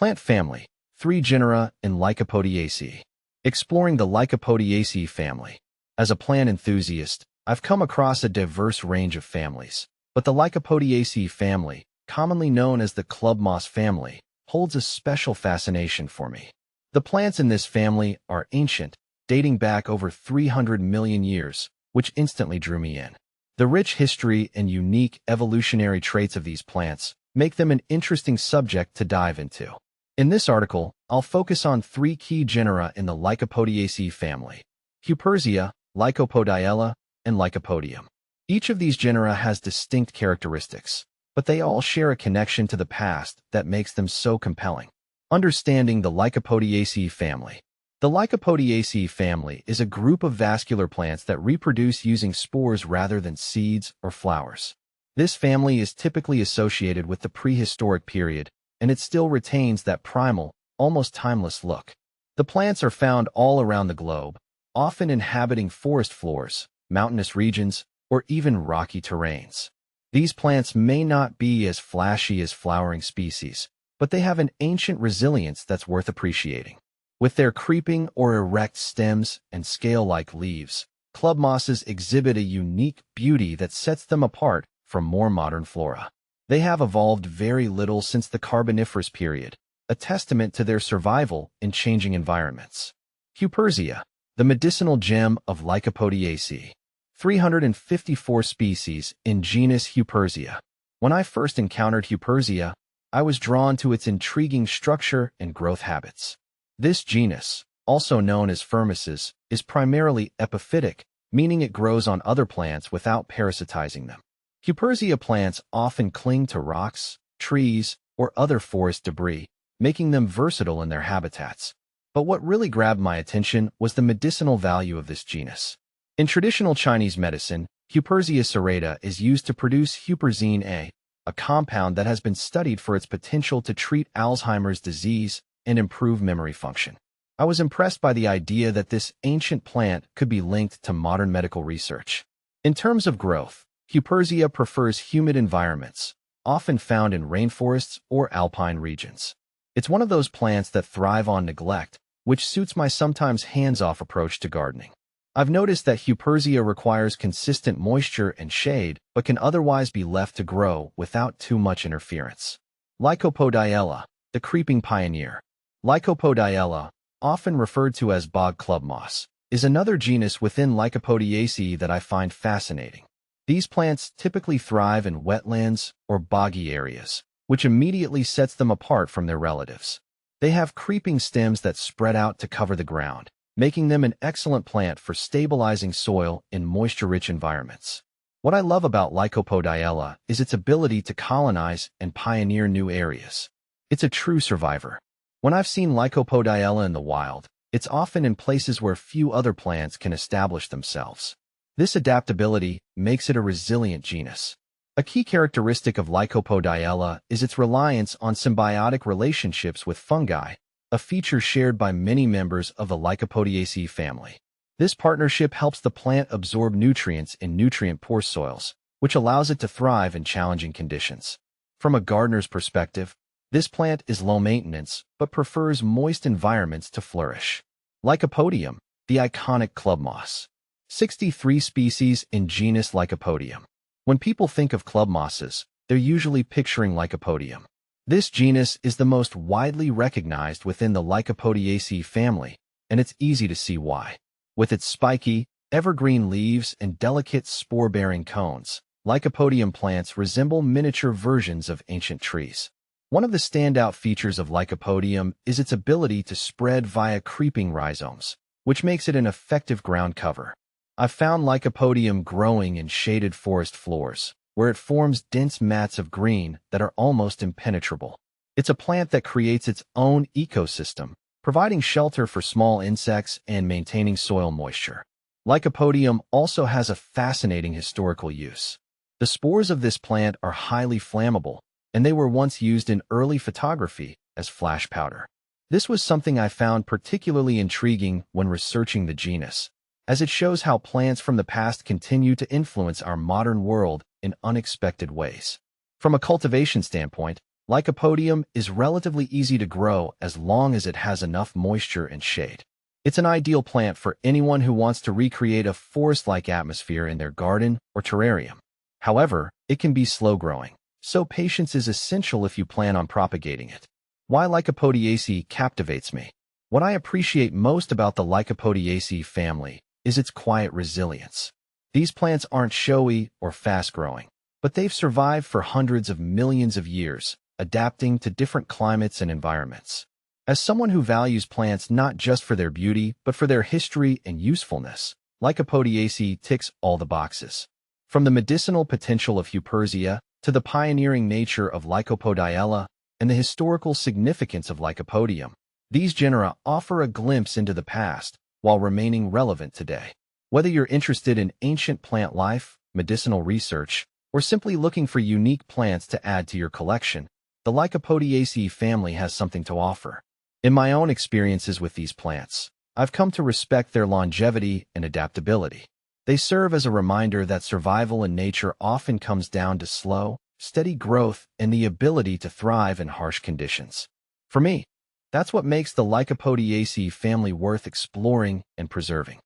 Plant family, 3 genera in Lycopodiaceae. Exploring the Lycopodiaceae family. As a plant enthusiast, I've come across a diverse range of families, but the Lycopodiaceae family, commonly known as the club moss family, holds a special fascination for me. The plants in this family are ancient, dating back over 300 million years, which instantly drew me in. The rich history and unique evolutionary traits of these plants make them an interesting subject to dive into. In this article, I'll focus on 3 key genera in the Lycopodiaceae family: Huperzia, Lycopodiella, and Lycopodium. Each of these genera has distinct characteristics, but they all share a connection to the past that makes them so compelling. Understanding the Lycopodiaceae family. The Lycopodiaceae family is a group of vascular plants that reproduce using spores rather than seeds or flowers. This family is typically associated with the prehistoric period, and it still retains that primal, almost timeless look. The plants are found all around the globe, often inhabiting forest floors, mountainous regions, or even rocky terrains. These plants may not be as flashy as flowering species, but they have an ancient resilience that's worth appreciating. With their creeping or erect stems and scale-like leaves, club mosses exhibit a unique beauty that sets them apart from more modern flora. They have evolved very little since the Carboniferous period, a testament to their survival in changing environments. Huperzia, the medicinal gem of Lycopodiaceae. 354 species in genus Huperzia. When I first encountered Huperzia, I was drawn to its intriguing structure and growth habits. This genus, also known as Firmuses, is primarily epiphytic, meaning it grows on other plants without parasitizing them. Huperzia plants often cling to rocks, trees, or other forest debris, making them versatile in their habitats. But what really grabbed my attention was the medicinal value of this genus. In traditional Chinese medicine, Huperzia serrata is used to produce huperzine A, a compound that has been studied for its potential to treat Alzheimer's disease and improve memory function. I was impressed by the idea that this ancient plant could be linked to modern medical research. In terms of growth, Huperzia prefers humid environments, often found in rainforests or alpine regions. It's one of those plants that thrive on neglect, which suits my sometimes hands-off approach to gardening. I've noticed that Huperzia requires consistent moisture and shade, but can otherwise be left to grow without too much interference. Lycopodiella, the creeping pioneer. Lycopodiella, often referred to as bog club moss, is another genus within Lycopodiaceae that I find fascinating. These plants typically thrive in wetlands or boggy areas, which immediately sets them apart from their relatives. They have creeping stems that spread out to cover the ground, making them an excellent plant for stabilizing soil in moisture-rich environments. What I love about Lycopodiella is its ability to colonize and pioneer new areas. It's a true survivor. When I've seen Lycopodiella in the wild, it's often in places where few other plants can establish themselves. This adaptability makes it a resilient genus. A key characteristic of Lycopodiella is its reliance on symbiotic relationships with fungi, a feature shared by many members of the Lycopodiaceae family. This partnership helps the plant absorb nutrients in nutrient-poor soils, which allows it to thrive in challenging conditions. From a gardener's perspective, this plant is low maintenance but prefers moist environments to flourish. Lycopodium, the iconic club moss. 63 species in genus Lycopodium. When people think of club mosses, they're usually picturing Lycopodium. This genus is the most widely recognized within the Lycopodiaceae family, and it's easy to see why. With its spiky, evergreen leaves and delicate spore-bearing cones, Lycopodium plants resemble miniature versions of ancient trees. One of the standout features of Lycopodium is its ability to spread via creeping rhizomes, which makes it an effective ground cover. I've found Lycopodium growing in shaded forest floors, where it forms dense mats of green that are almost impenetrable. It's a plant that creates its own ecosystem, providing shelter for small insects and maintaining soil moisture. Lycopodium also has a fascinating historical use. The spores of this plant are highly flammable, and they were once used in early photography as flash powder. This was something I found particularly intriguing when researching the genus, as it shows how plants from the past continue to influence our modern world in unexpected ways. From a cultivation standpoint, Lycopodium is relatively easy to grow as long as it has enough moisture and shade. It's an ideal plant for anyone who wants to recreate a forest-like atmosphere in their garden or terrarium. However, it can be slow-growing, so patience is essential if you plan on propagating it. Why Lycopodiaceae captivates me? What I appreciate most about the Lycopodiaceae family is its quiet resilience. These plants aren't showy or fast-growing, but they've survived for hundreds of millions of years, adapting to different climates and environments. As someone who values plants not just for their beauty, but for their history and usefulness, Lycopodiaceae ticks all the boxes. From the medicinal potential of Huperzia to the pioneering nature of Lycopodiaceae and the historical significance of Lycopodium, these genera offer a glimpse into the past while remaining relevant today. Whether you're interested in ancient plant life, medicinal research, or simply looking for unique plants to add to your collection, the Lycopodiaceae family has something to offer. In my own experiences with these plants, I've come to respect their longevity and adaptability. They serve as a reminder that survival in nature often comes down to slow, steady growth and the ability to thrive in harsh conditions. For me, that's what makes the Lycopodiaceae family worth exploring and preserving.